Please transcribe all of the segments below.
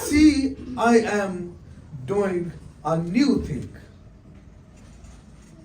See, I am doing a new thing।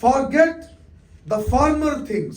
forget the former things,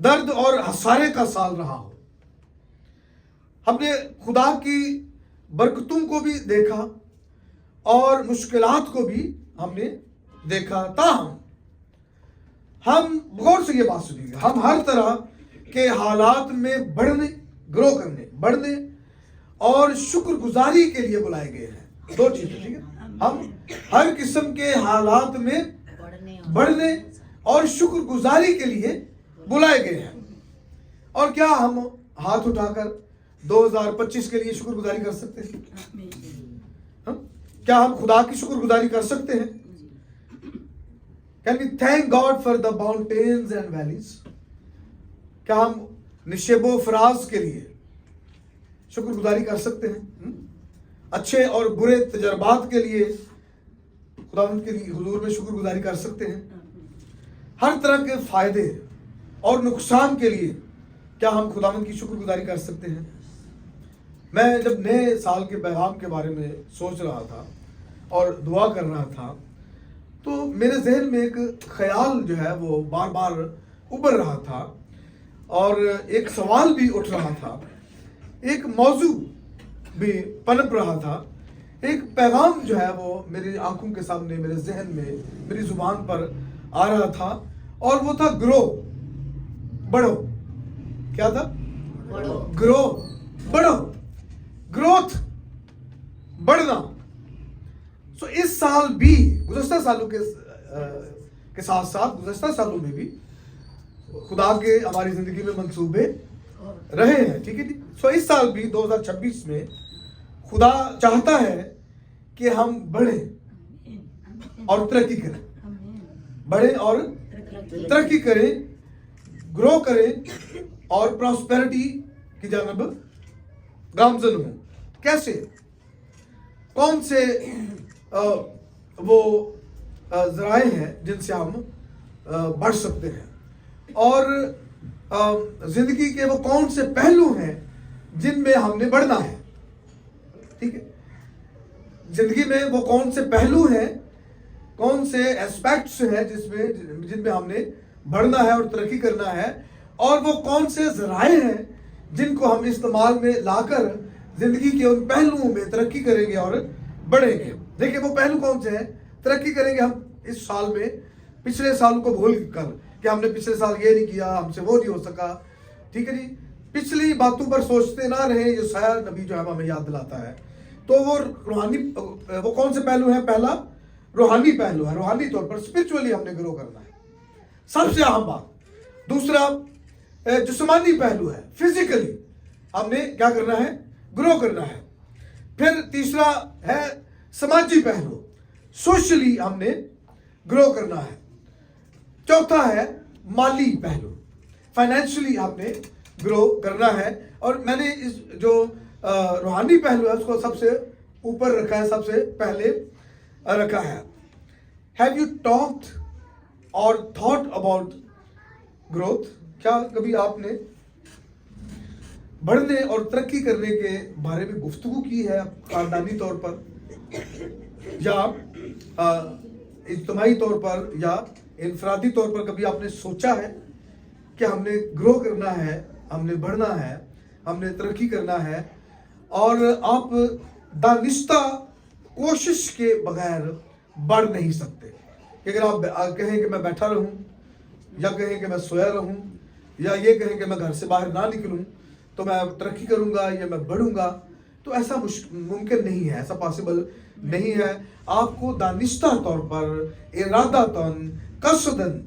درد اور ہسارے کا سال رہا ہو. ہم نے خدا کی برکتوں کو بھی دیکھا اور مشکلات کو بھی ہم نے دیکھا. تاہم ہم غور سے یہ بات سنیے گا, ہم ہر طرح کے حالات میں بڑھنے, گرو کرنے, بڑھنے اور شکر گزاری کے لیے بلائے گئے ہیں. دو چیزیں, ٹھیک ہے. ہم ہر قسم کے حالات میں بڑھنے اور شکر گزاری کے لیے بلائے گئے ہیں. اور کیا ہم ہاتھ اٹھا کر 2025 کے لیے شکر گزاری کر سکتے ہیں؟ کیا ہم خدا کی شکر گزاری کر سکتے ہیں؟ Can we thank God for the mountains and valleys? کیا ہم نشیب و فراز کے لیے شکر گزاری کر سکتے ہیں؟ اچھے اور برے تجربات کے لیے خداوند کے لیے حضور میں شکر گزاری کر سکتے ہیں؟ ہر طرح کے فائدے اور نقصان کے لیے کیا ہم خداوند کی شکر گزاری کر سکتے ہیں؟ میں جب نئے سال کے پیغام کے بارے میں سوچ رہا تھا اور دعا کر رہا تھا تو میرے ذہن میں ایک خیال جو ہے وہ بار بار ابھر رہا تھا اور ایک سوال بھی اٹھ رہا تھا, ایک موضوع بھی پنپ رہا تھا, ایک پیغام جو ہے وہ میری آنکھوں کے سامنے, میرے ذہن میں, میری زبان پر آ رہا تھا اور وہ تھا گرو, بڑھو. کیا تھا؟ گرو, بڑھو, گروتھ, بڑھنا. سو اس سال بھی گزشتہ سالوں کے ساتھ ساتھ گزشتہ سالوں میں بھی خدا کے ہماری زندگی میں منصوبے رہے ہیں, ٹھیک ہے جی. سو اس سال بھی 2026 میں خدا چاہتا ہے کہ ہم بڑھیں اور ترقی کریں, بڑھیں اور ترقی کریں, گرو کریں اور پراسپیرٹی کی جانب گامزن ہوں. کیسے؟ کون سے وہ ذرائع ہیں جن سے ہم بڑھ سکتے ہیں, اور زندگی کے وہ کون سے پہلو ہیں جن میں ہم نے بڑھنا ہے, ٹھیک ہے. زندگی میں وہ کون سے پہلو ہیں, کون سے ایسپیکٹس ہیں جن میں ہم نے بڑھنا ہے اور ترقی کرنا ہے, اور وہ کون سے ذرائع ہیں جن کو ہم استعمال میں لا کر زندگی کے ان پہلوؤں میں ترقی کریں گے اور بڑھیں گے. دیکھیں وہ پہلو کون سے ہیں. ترقی کریں گے ہم اس سال میں پچھلے سال کو بھول کر کہ ہم نے پچھلے سال یہ نہیں کیا, ہم سے وہ نہیں ہو سکا, ٹھیک ہے جی. پچھلی باتوں پر سوچتے نہ رہیں, یہ سایہ نبی جو ہے ہمیں یاد دلاتا ہے. تو وہ روحانی, وہ کون سے پہلو ہیں؟ پہلا روحانی پہلو ہے, روحانی طور پر اسپرچولی ہم نے گرو کرنا ہے, سب سے اہم بات. دوسرا جسمانی پہلو ہے, فزیکلی ہم نے کیا کرنا ہے؟ گرو کرنا ہے. پھر تیسرا ہے سماجی پہلو, سوشلی ہم نے گرو کرنا ہے. چوتھا ہے مالی پہلو, فائنینشلی ہم نے گرو کرنا ہے. اور میں نے اس جو روحانی پہلو ہے اس کو سب سے اوپر رکھا ہے, سب سے پہلے رکھا ہے. Have you talked or thought about growth? کیا کبھی آپ نے بڑھنے اور ترقی کرنے کے بارے میں گفتگو کی ہے خاندانی طور پر یا اجتماعی طور پر یا انفرادی طور پر؟ کبھی آپ نے سوچا ہے کہ ہم نے گرو کرنا ہے, ہم نے بڑھنا ہے, ہم نے ترقی کرنا ہے, اور آپ دانستہ کوشش کے بغیر بڑھ نہیں سکتے. کہ اگر آپ کہیں کہ میں بیٹھا رہوں, یا کہیں کہ میں سویا رہوں, یا یہ کہیں کہ میں گھر سے باہر نہ نکلوں تو میں ترقی کروں گا یا میں بڑھوں گا, تو ایسا ممکن نہیں ہے, ایسا پاسبل نہیں ہے. آپ کو دانستہ طور پر, ارادتاً, قصداً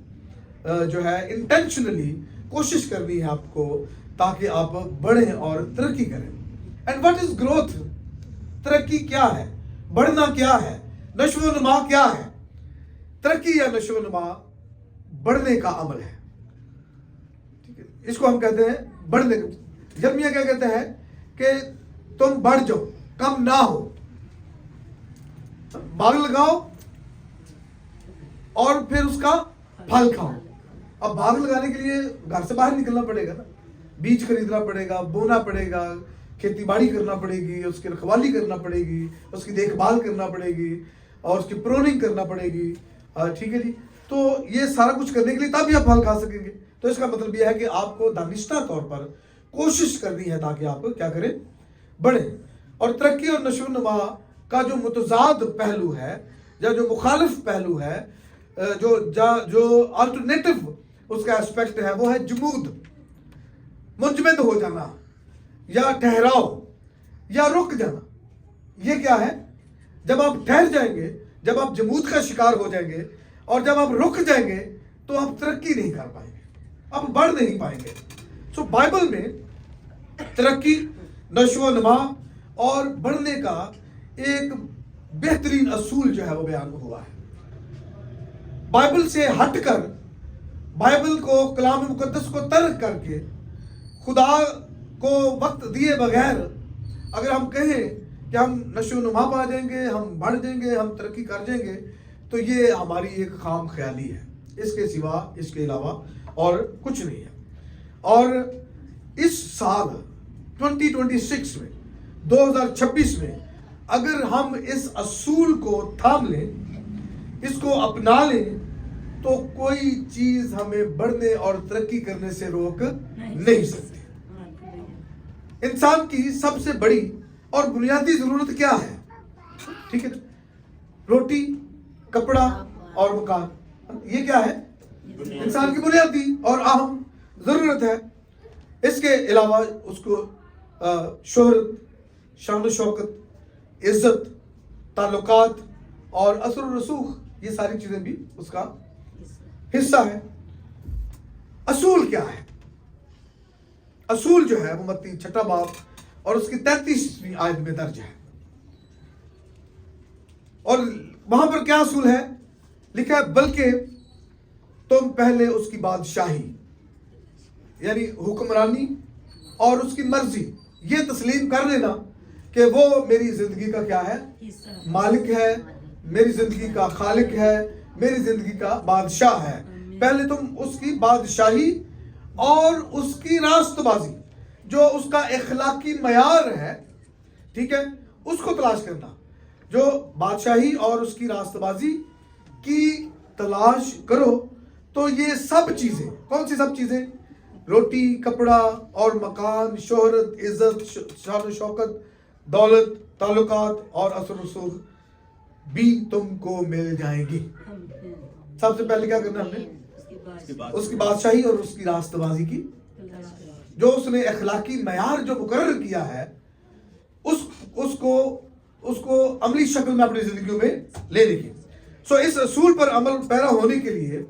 جو ہے انٹینشنلی کوشش کرنی ہے آپ کو تاکہ آپ بڑھیں اور ترقی کریں. And what is growth? ترقی کیا ہے؟ بڑھنا کیا ہے؟ نشو و نما کیا ہے؟ ترقی یا نشو و نما بڑھنے کا عمل ہے, ٹھیک ہے. اس کو ہم کہتے ہیں بڑھنے. یرمیہ کیا کہتے ہیں کہ تم بڑھ جاؤ, کم نہ ہو. باغ لگاؤ اور پھر اس کا پھل کھاؤ. اب باغ لگانے کے لیے گھر سے باہر نکلنا پڑے گا نا, بیج خریدنا پڑے گا, بونا پڑے گا, کھیتی باڑی کرنا پڑے گی, اس کی رکھوالی کرنا پڑے گی, اس کی دیکھ بھال کرنا پڑے گی, اور اس کی پروننگ کرنا پڑے گی, ٹھیک ہے جی. تو یہ سارا کچھ کرنے کے لیے تب ہی آپ پھل کھا سکیں گے. تو اس کا مطلب یہ ہے کہ آپ کو دانستہ طور پر کوشش کرنی ہے تاکہ آپ کیا کریں، بڑھیں. اور ترقی اور نشو و نما کا جو متضاد پہلو ہے یا جو مخالف پہلو ہے، جو آلٹرنیٹو اس کا اسپیکٹ ہے، وہ ہے جمود، منجمد ہو جانا یا ٹھہراؤ یا رک جانا. یہ کیا ہے؟ جب آپ ٹھہر جائیں گے، جب آپ جمود کا شکار ہو جائیں گے اور جب آپ رک جائیں گے تو آپ ترقی نہیں کر پائیں گے، آپ بڑھ نہیں پائیں گے. سو بائبل میں ترقی، نشو و نما اور بڑھنے کا ایک بہترین اصول جو ہے وہ بیان ہوا ہے. بائبل سے ہٹ کر، بائبل کو، کلام مقدس کو ترک کر کے، خدا کو وقت دیے بغیر اگر ہم کہیں کہ ہم نشو و نما پا جائیں گے، ہم بڑھ جائیں گے، ہم ترقی کر جائیں گے، تو یہ ہماری ایک خام خیالی ہے. اس کے سوا، اس کے علاوہ اور کچھ نہیں ہے. اور اس سال 2026 میں، 2026 میں اگر ہم اس اصول کو تھام لیں، اس کو اپنا لیں، تو کوئی چیز ہمیں بڑھنے اور ترقی کرنے سے روک نہیں سکتی. انسان کی سب سے بڑی اور بنیادی ضرورت کیا ہے؟ ٹھیک ہے، روٹی، کپڑا اور مکان. یہ کیا ہے؟ انسان کی بنیادی اور اہم ضرورت ہے. اس کے علاوہ اس کو شہرت، شان و شوکت، عزت، تعلقات اور اثر و رسوخ، یہ ساری چیزیں بھی اس کا حصہ ہے. اصول کیا ہے؟ اصول جو ہے وہ متی 6 باب اور اس کی 33ویں آیت میں درج ہے. اور وہاں پر کیا اصول ہے؟ لکھا ہے بلکہ تم پہلے اس کی بادشاہی، یعنی حکمرانی اور اس کی مرضی، یہ تسلیم کر لینا کہ وہ میری زندگی کا کیا ہے؟ مالک ہے، میری زندگی کا خالق ہے، میری زندگی کا بادشاہ ہے. پہلے تم اس کی بادشاہی اور اس کی راست بازی، جو اس کا اخلاقی معیار ہے، ٹھیک ہے، اس کو تلاش کرنا. جو بادشاہی اور اس کی راست بازی کی تلاش کرو تو یہ سب چیزیں، کون سی سب چیزیں؟ روٹی، کپڑا اور مکان، شہرت، عزت، شان و شوکت، دولت، تعلقات اور اثر و رسوخ بھی تم کو مل جائیں گی. سب سے پہلے کیا کرنا ہم نے؟ اس کی بادشاہی اور اس کی راست بازی کی، جو اس نے اخلاقی معیار جو مقرر کیا ہے، اس کو عملی شکل میں اپنی زندگیوں میں لینے کی. سو اس اصول پر عمل پیرا ہونے کے لیے،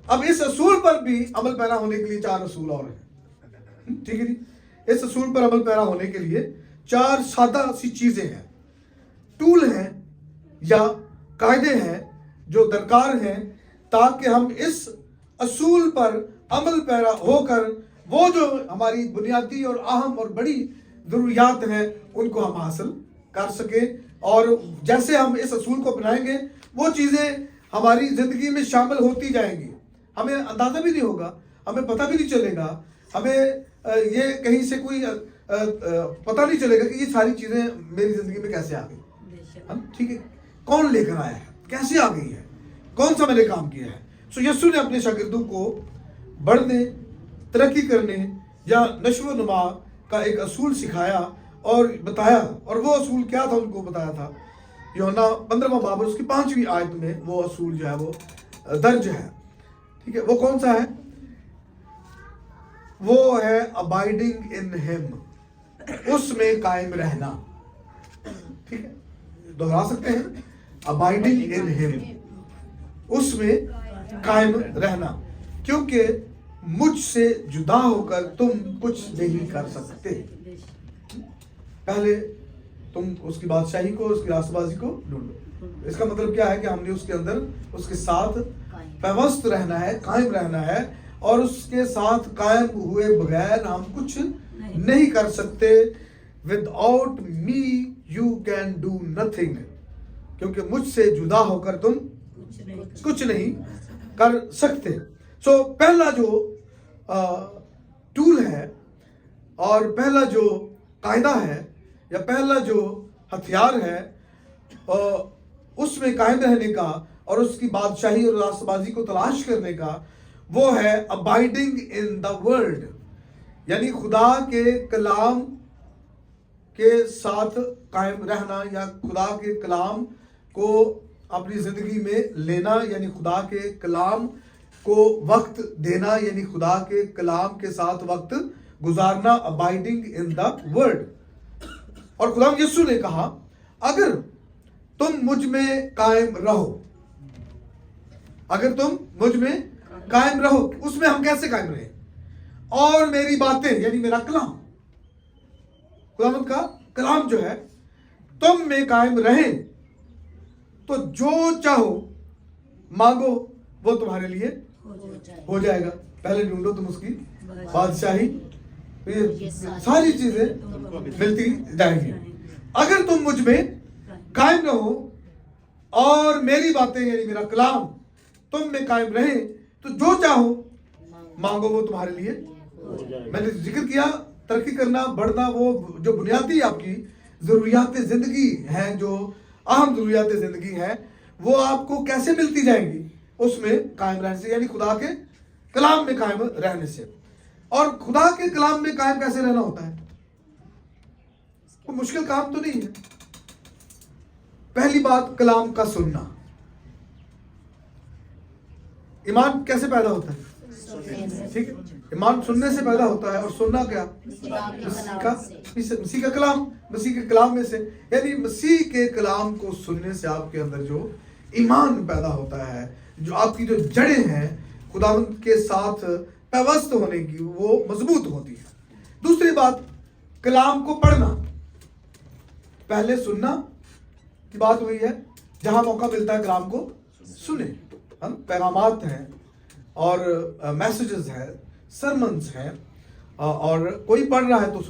اب اس اصول پر بھی عمل پیرا ہونے کے لیے 4 اصول اور ہیں. ٹھیک ہے جی، اس اصول پر عمل پیرا ہونے کے لیے 4 سادہ سی چیزیں ہیں، ٹول ہیں یا قاعدے ہیں جو درکار ہیں تاکہ ہم اس اصول پر عمل پیرا ہو کر وہ جو ہماری بنیادی اور اہم اور بڑی ضروریات ہیں ان کو ہم حاصل کر سکیں. اور جیسے ہم اس اصول کو اپنائیں گے وہ چیزیں ہماری زندگی میں شامل ہوتی جائیں گی. ہمیں اندازہ بھی نہیں ہوگا، ہمیں پتہ بھی نہیں چلے گا، ہمیں یہ کہیں سے کوئی پتہ نہیں چلے گا کہ یہ ساری چیزیں میری زندگی میں کیسے آ گئی. ٹھیک ہے، کون لے کر آیا ہے، کیسے آ گئی ہے، کون سا میں نے کام کیا ہے. سو یسوع نے اپنے شاگردوں کو بڑھنے، ترقی کرنے یا نشو و نما کا ایک اصول سکھایا اور بتایا. اور وہ اصول کیا تھا ان کو بتایا تھا. یوحنا 15واں باب اس کی 5ویں آیت میں وہ اصول جو ہے وہ درج ہے. ٹھیک ہے، وہ کون سا ہے؟ وہ ہے abiding in him، اس میں قائم رہنا. ٹھیک ہے، دوہرا سکتے ہیں، abiding in him، اس میں قائم رہنا. کیونکہ مجھ سے جدا ہو کر تم کچھ نہیں کر سکتے. پہلے تم اس کی بادشاہی کو، اس کی راست بازی کو ڈھونڈو. اس کا مطلب کیا ہے کہ ہم نے اس کے اندر، اس کے ساتھ پیوست رہنا ہے، قائم رہنا ہے. اور اس کے ساتھ قائم ہوئے بغیر ہم کچھ نہیں کر سکتے. Without me you can do nothing، کیونکہ مجھ سے جدا ہو کر تم کچھ نہیں کر سکتے. سو پہلا جو ٹول ہے اور پہلا جو قاعدہ ہے یا پہلا جو ہتھیار ہے اس میں قائم رہنے کا اور اس کی بادشاہی اور راست بازی کو تلاش کرنے کا، وہ ہے abiding in the word، یعنی خدا کے کلام کے ساتھ قائم رہنا یا خدا کے کلام کو اپنی زندگی میں لینا، یعنی خدا کے کلام کو وقت دینا، یعنی خدا کے کلام کے ساتھ وقت گزارنا، abiding in the word۔ اور خدا یسوع نے کہا اگر تم مجھ میں قائم رہو، اگر تم مجھ میں قائم رہو، اس میں ہم کیسے قائم رہیں؟ اور میری باتیں یعنی میرا کلام، خداوند کا کلام جو ہے تم میں قائم رہیں تو جو چاہو مانگو وہ تمہارے لیے ہو جائے گا۔ پہلے ڈھونڈو تم اس کی بادشاہی، پھر ساری چیزیں ملتی جائیں گی۔ اگر تم مجھ میں قائم رہو اور میری باتیں یعنی میرا کلام تم میں قائم رہیں تو جو چاہو مانگو وہ تمہارے لیے۔ میں نے ذکر کیا ترقی کرنا، بڑھنا، وہ جو بنیادی آپ کی ضروریات زندگی ہیں، جو اہم ضروریات زندگی ہیں، وہ آپ کو کیسے ملتی جائیں گی؟ اس میں قائم رہنے سے، یعنی خدا کے کلام میں قائم رہنے سے۔ اور خدا کے کلام میں قائم کیسے رہنا ہوتا ہے؟ کوئی مشکل کام تو نہیں ہے۔ پہلی بات کلام کا سننا۔ ایمان کیسے پیدا ہوتا ہے؟ ٹھیک ہے، ایمان سننے سے پیدا ہوتا ہے، اور سننا کیا؟ مسیح کا کلام، مسیح کے کلام میں سے، یعنی مسیح کے کلام کو سننے سے آپ کے اندر جو ایمان پیدا ہوتا ہے، جو آپ کی جو جڑیں ہیں خداوند کے ساتھ پیوست ہونے کی، وہ مضبوط ہوتی ہے۔ دوسری بات کلام کو پڑھنا۔ پہلے سننا کی بات ہوئی ہے، جہاں موقع ملتا ہے کلام کو سنیں۔ پیغامات ہیں اور میسیجز ہیں، سرمنز ہیں، اور کوئی پڑھ رہا ہے تو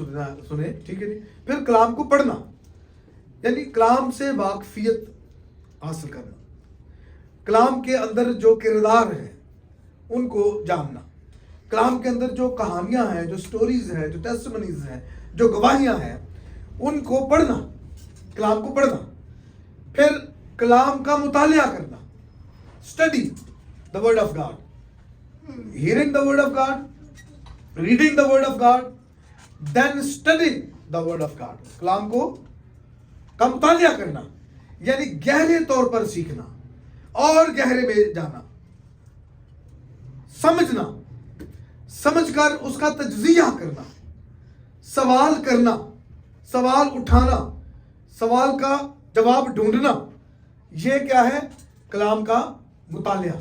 سنے، ٹھیک ہے جی۔ پھر کلام کو پڑھنا یعنی کلام سے واقفیت حاصل کرنا، کلام کے اندر جو کردار ہیں ان کو جاننا، کلام کے اندر جو کہانیاں ہیں، جو سٹوریز ہیں، جو ٹیسٹمنیز ہیں، جو گواہیاں ہیں، ان کو پڑھنا، کلام کو پڑھنا۔ پھر کلام کا مطالعہ کرنا، study the word of God, hearing the word of God, reading the word of God, then studying the word of God۔ کلام کو کا مطالعہ کرنا یعنی گہرے طور پر سیکھنا اور گہرے میں جانا، سمجھنا، سمجھ کر اس کا تجزیہ کرنا، سوال کرنا، سوال اٹھانا، سوال کا جواب ڈھونڈنا، یہ کیا ہے؟ کلام کا مطالعہ،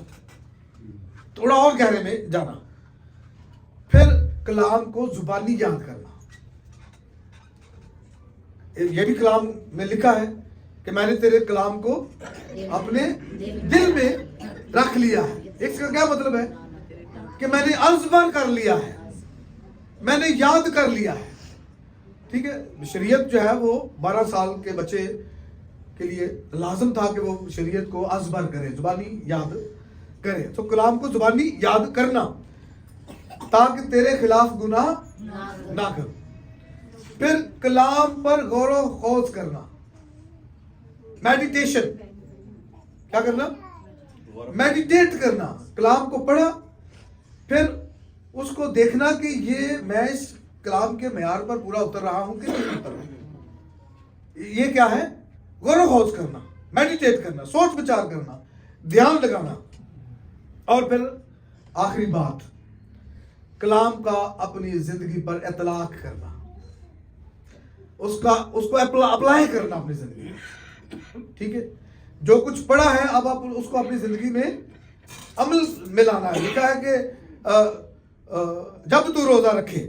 تھوڑا اور گہرے میں جانا۔ پھر کلام کو زبانی یاد کرنا، یہ بھی کلام میں لکھا ہے کہ میں نے تیرے کلام کو اپنے دل میں رکھ لیا ہے۔ اس کا کیا مطلب ہے؟ کہ میں نے ازبر کر لیا ہے، میں نے یاد کر لیا ہے، ٹھیک ہے۔ شریعت جو ہے وہ 12 سال کے بچے کے لیے لازم تھا کہ وہ شریعت کو ازبر کرے، زبانی یاد کرے۔ تو کلام کو زبانی یاد کرنا تاکہ تیرے خلاف گناہ نہ کرو۔ پھر کلام پر غور و خوض کرنا، میڈیٹیشن، کیا کرنا؟ میڈیٹیٹ کرنا۔ کلام کو پڑھا، پھر اس کو دیکھنا کہ یہ میں اس کلام کے معیار پر پورا اتر رہا ہوں کہ نہیں اتر رہا۔ یہ کیا ہے؟ غور و خوض کرنا، میڈیٹیٹ کرنا، سوچ بچار کرنا، دھیان لگانا۔ اور پھر آخری بات کلام کا اپنی زندگی پر اطلاق کرنا، اس کو اپلائی کرنا اپنی زندگی میں، ٹھیک ہے۔ جو کچھ پڑھا ہے اب آپ اس کو اپنی زندگی میں عمل میں لانا ہے۔ لکھا ہے کہ جب تو روزہ رکھے،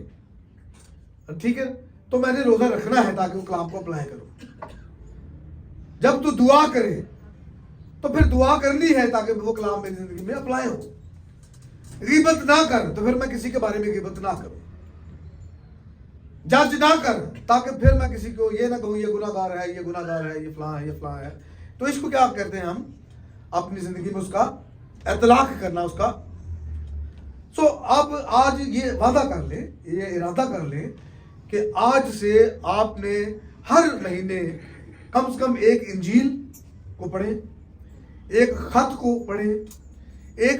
ٹھیک ہے، تو میں نے روزہ رکھنا ہے تاکہ وہ کلام کو اپلائی کروں۔ جب تو دعا کرے تو پھر دعا کرنی ہے تاکہ وہ کلام میری زندگی میں اپلائی ہو۔ غیبت نہ کر تو پھر میں کسی کے بارے میں غیبت نہ کروں۔ جج نہ کر تاکہ پھر میں کسی کو یہ نہ کہوں یہ گناہ گار ہے، یہ گناہ گار ہے، یہ فلاں ہے، یہ فلاں ہے۔ تو اس کو کیا کہتے ہیں ہم؟ اپنی زندگی میں اس کا اطلاق کرنا، اس کا۔ سو آپ آج یہ وعدہ کر لیں، یہ ارادہ کر لیں کہ آج سے آپ نے ہر مہینے کم سے کم ایک انجیل کو پڑھیں، ایک خط کو پڑھیں، ایک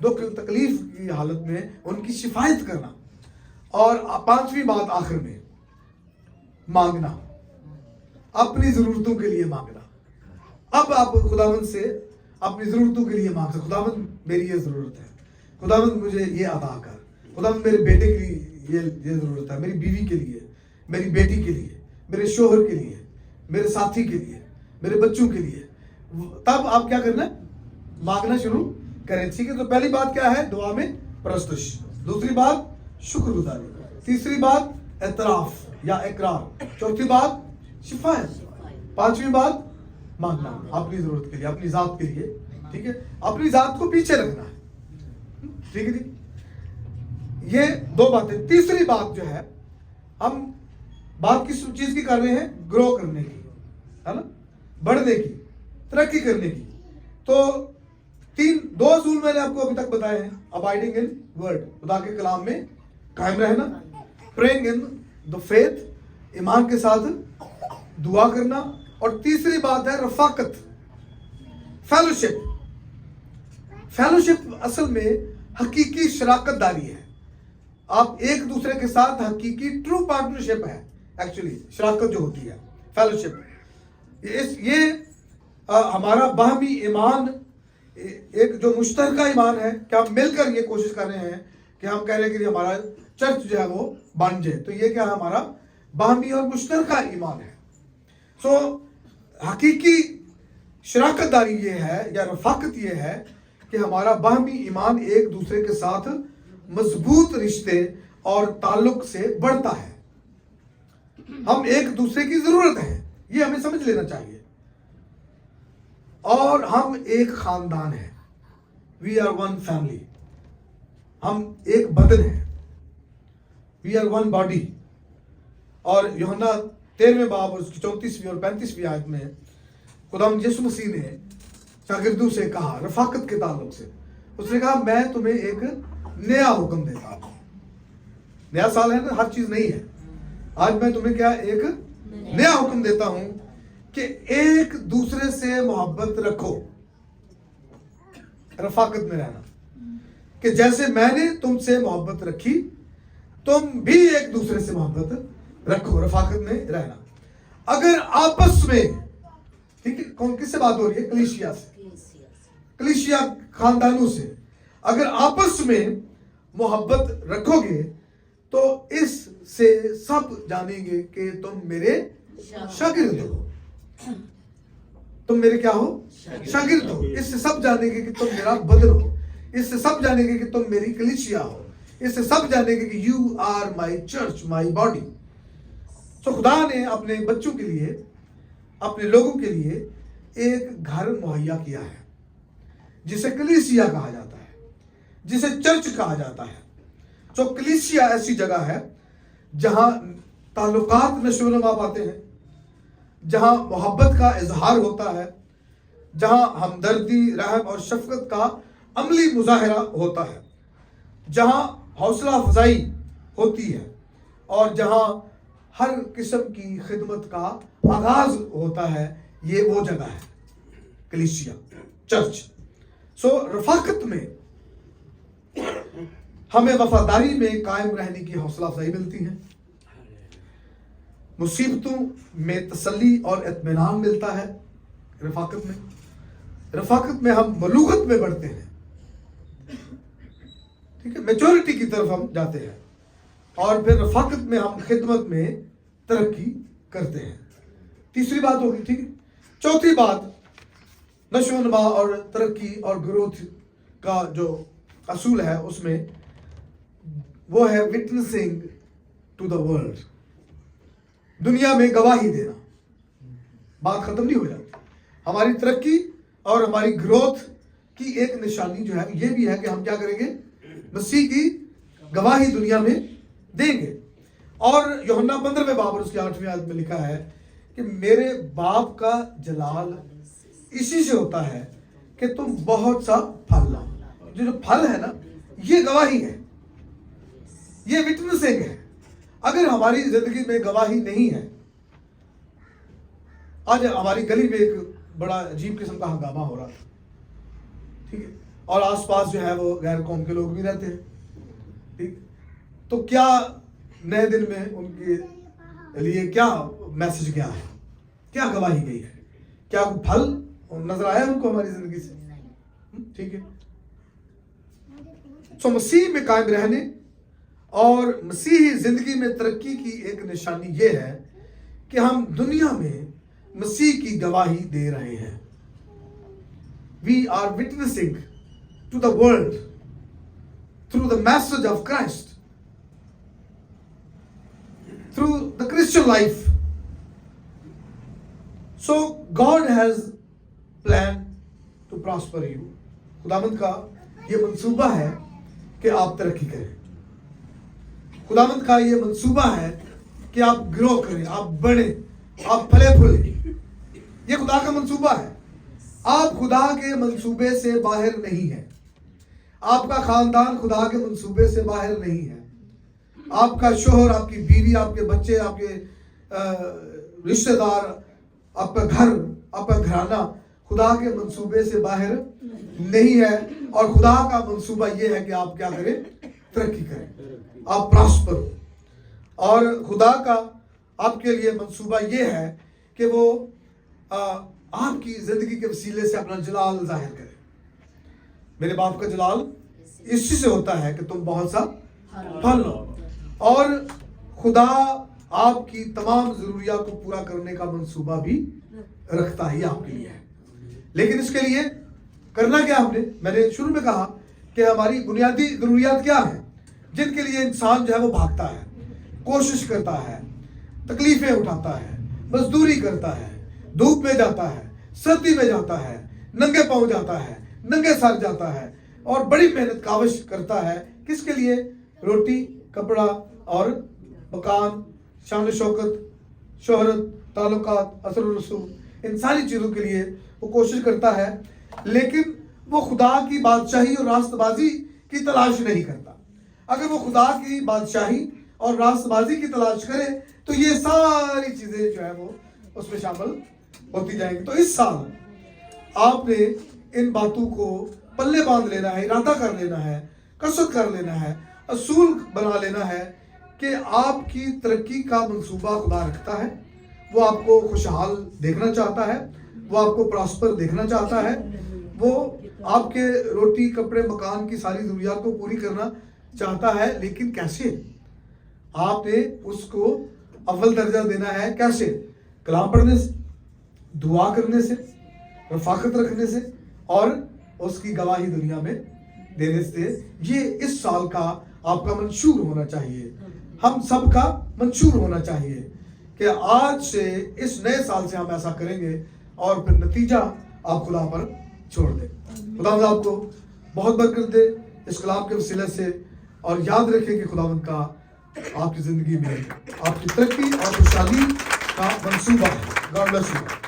دکھ تکلیف کی حالت میں ان کی شفایت کرنا. اور پانچویں بات آخر میں مانگنا, اپنی ضرورتوں کے لیے مانگنا. اب آپ خداوند سے اپنی ضرورتوں کے لیے مانگ سکتے. خداوند میری یہ ضرورت ہے, خداوند مجھے یہ عطا کر, خداوند میرے بیٹے کے لیے یہ ضرورت ہے, میری بیوی کے لیے, میری بیٹی کے لیے, میرے شوہر کے لیے, میرے ساتھی کے لیے, میرے بچوں کے لیے. تب آپ کیا کرنا, مانگنا شروع کریں. ٹھیک ہے, تو پہلی بات کیا ہے, دعا میں پرستش. دوسری بات شکر گزاری. تیسری بات اعتراف یا اقرار. چوتھی بات شفایت. پانچویں بات مانگنا اپنی ضرورت کے لیے, اپنی ذات کے لیے. ٹھیک ہے, اپنی ذات کو پیچھے رکھنا ہے. ٹھیک ہے جی, یہ دو باتیں. تیسری بات جو ہے, ہم بات کس چیز کی کر رہے ہیں, گرو کرنے کی, ہے نا, بڑھنے کی, ترقی کرنے کی. تو دو اصول میں نے آپ کو ابھی تک بتائے ہیں. ابائڈنگ ان ورڈ, خدا کے کلام میں قائم رہنا. پریئنگ ان دا فیتھ, ایمان کے ساتھ دعا کرنا. اور تیسری بات ہے رفاقت, فیلوشپ. فیلوشپ اصل میں حقیقی شراکت داری ہے. آپ ایک دوسرے کے ساتھ حقیقی ٹرو پارٹنرشپ ہے. ایکچولی شراکت جو ہوتی ہے فیلوشپ, یہ ہمارا باہمی ایمان, ایک جو مشترکہ ایمان ہے کہ ہم مل کر یہ کوشش کر رہے ہیں کہ ہم کہہ رہے ہیں کہ ہمارا چرچ جو ہے وہ بن جائے. تو یہ کیا ہے, ہمارا باہمی اور مشترکہ ایمان ہے. سو حقیقی شراکت داری یہ ہے یا رفاقت یہ ہے کہ ہمارا باہمی ایمان ایک دوسرے کے ساتھ مضبوط رشتے اور تعلق سے بڑھتا ہے. ہم ایک دوسرے کی ضرورت ہے, یہ ہمیں سمجھ لینا چاہیے. اور ہم ایک خاندان ہیں, وی آر ون فیملی, ہم ایک بدن ہیں, وی آر ون باڈی. اور یوحنا 13 باب اور 34ویں اور 35ویں آیت میں خداوند یسوع مسیح نے شاگردوں سے کہا رفاقت کے تعلق سے, اس نے کہا میں تمہیں ایک نیا حکم دیتا ہوں. نیا سال ہے نا, ہر چیز نہیں ہے. آج میں تمہیں کیا ایک نیا حکم دیتا ہوں کہ ایک دوسرے سے محبت رکھو, رفاقت میں رہنا. کہ جیسے میں نے تم سے محبت رکھی تم بھی ایک دوسرے سے محبت رکھو, رفاقت میں رہنا. اگر آپس میں, ٹھیک ہے, کون کس سے بات ہو رہی ہے, کلیشیا سے, کلیشیا خاندانوں سے. اگر آپس میں محبت رکھو گے تو اس سے سب جانیں گے کہ تم میرے شاگرد ہو. تم میرے کیا ہو, شاگرد ہو. اس سے سب جانیں گے کہ تم میرا بدن ہو. اس سے سب جانیں گے کہ تم میری کلیشیا ہو. اس سے سب جانیں گے کہ you are my church, my body. تو خدا نے اپنے بچوں کے لیے, اپنے لوگوں کے لیے ایک گھر مہیا کیا ہے جسے کلیسیا کہا جاتا ہے, جسے چرچ کہا جاتا ہے. تو کلیسیا ایسی جگہ ہے جہاں تعلقات نشو و نما پاتے ہیں, جہاں محبت کا اظہار ہوتا ہے, جہاں ہمدردی, رحم اور شفقت کا عملی مظاہرہ ہوتا ہے, جہاں حوصلہ افزائی ہوتی ہے, اور جہاں ہر قسم کی خدمت کا آغاز ہوتا ہے. یہ وہ جگہ ہے کلیسیا, چرچ. سو رفاقت میں ہمیں وفاداری میں قائم رہنے کی حوصلہ افزائی ملتی ہے, مصیبتوں میں تسلی اور اطمینان ملتا ہے. رفاقت میں, رفاقت میں ہم بلوغت میں بڑھتے ہیں, ٹھیک ہے, میچورٹی کی طرف ہم جاتے ہیں. اور پھر رفاقت میں ہم خدمت میں ترقی کرتے ہیں. تیسری بات ہوگی, ٹھیک ہے. چوتھی بات نشو و نما اور ترقی اور گروتھ کا جو اصول ہے اس میں وہ ہے وٹنسنگ ٹو دا ورلڈ. دنیا میں گواہی دینا. بات ختم نہیں ہو جاتی. ہماری ترقی اور ہماری گروتھ کی ایک نشانی جو ہے یہ بھی ہے کہ ہم کیا کریں گے, مسیح کی گواہی دنیا میں دیں گے. اور یوحنا 15 باب اور اس کی 8ویں آیت میں لکھا ہے کہ میرے باپ کا جلال اسی سے ہوتا ہے کہ تم بہت سا پھل لاؤ. جو پھل ہے نا یہ گواہی ہے, یہ وٹنسنگ ہے. اگر ہماری زندگی میں گواہی نہیں ہے, آج ہماری گلی میں ایک بڑا عجیب قسم کا ہنگامہ ہو رہا تھا, ٹھیک ہے, اور آس پاس جو ہے وہ غیر قوم کے لوگ بھی رہتے ہیں. ٹھیک, تو کیا نئے دن میں ان کے لیے کیا میسج کیا ہے, کیا گواہی گئی ہے, کیا کوئی پھل نظر آیا ان کو ہماری زندگی سے؟ ٹھیک ہے. سو مسیح میں قائم رہنے اور مسیحی زندگی میں ترقی کی ایک نشانی یہ ہے کہ ہم دنیا میں مسیح کی گواہی دے رہے ہیں. We are witnessing to the world through the message of Christ, through the Christian life. So God has planned to prosper you. خداوند کا یہ منصوبہ ہے کہ آپ ترقی کریں. خداوند کا یہ منصوبہ ہے کہ آپ گرو کریں, آپ بڑھیں, آپ پھلے پھولیں. یہ خدا کا منصوبہ ہے. آپ خدا کے منصوبے سے باہر نہیں ہیں. آپ کا خاندان خدا کے منصوبے سے باہر نہیں ہے. آپ کا شوہر, آپ کی بیوی, آپ کے بچے, آپ کے رشتہ دار, آپ کا گھر, آپ کا گھرانہ خدا کے منصوبے سے باہر نہیں ہے. اور خدا کا منصوبہ یہ ہے کہ آپ کیا کریں, ترقی کریں, آپ پراسپر ہو. اور خدا کا آپ کے لیے منصوبہ یہ ہے کہ وہ آپ کی زندگی کے وسیلے سے اپنا جلال ظاہر کرے. میرے باپ کا جلال اسی سے ہوتا ہے کہ تم بہت سا پھل لو. اور خدا آپ کی تمام ضروریات کو پورا کرنے کا منصوبہ بھی رکھتا ہے, آپ کے لیے ہے. لیکن اس کے لیے کرنا کیا ہم نے, میں نے شروع میں کہا کہ ہماری بنیادی ضروریات کیا ہیں جن کے لیے انسان جو ہے وہ بھاگتا ہے, کوشش کرتا ہے, تکلیفیں اٹھاتا ہے, مزدوری کرتا ہے, دھوپ میں جاتا ہے, سردی میں جاتا ہے, ننگے پاؤں جاتا ہے, ننگے سر جاتا ہے, اور بڑی محنت کاوش کرتا ہے. کس کے لیے؟ روٹی, کپڑا اور مکان, شان و شوکت, شہرت, تعلقات, اثر و رسوخ, ان ساری چیزوں کے لیے وہ کوشش کرتا ہے. لیکن وہ خدا کی بادشاہی اور راست بازی کی تلاش نہیں کرتا. اگر وہ خدا کی بادشاہی اور راست بازی کی تلاش کرے تو یہ ساری چیزیں جو ہے وہ اس میں شامل ہوتی جائیں گی. تو اس سال آپ نے ان باتوں کو پلے باندھ لینا ہے, ارادہ کر لینا ہے, قصد کر لینا ہے, اصول بنا لینا ہے کہ آپ کی ترقی کا منصوبہ خدا رکھتا ہے. وہ آپ کو خوشحال دیکھنا چاہتا ہے, وہ آپ کو پراسپر دیکھنا چاہتا ہے, وہ آپ کے روٹی, کپڑے, مکان کی ساری ضروریات کو پوری کرنا چاہتا ہے. لیکن کیسے؟ آپ نے اس کو اول درجہ دینا ہے. کیسے؟ کلام پڑھنے سے, دعا کرنے سے, رفاقت رکھنے سے, اور اس کی گواہی دنیا میں دینے سے. یہ اس سال کا آپ کا منشور ہونا چاہیے, ہم سب کا منشور ہونا چاہیے کہ آج سے اس نئے سال سے ہم ایسا کریں گے, اور پھر نتیجہ آپ خدا پر چھوڑ دیں. خدا آپ کو بہت برکت دے اس کلام کے وسیلے سے. اور یاد رکھیں کہ خداوند کا آپ کی زندگی میں آپ کی ترقی اور خوشحالی کا منصوبہ ہے. God bless you.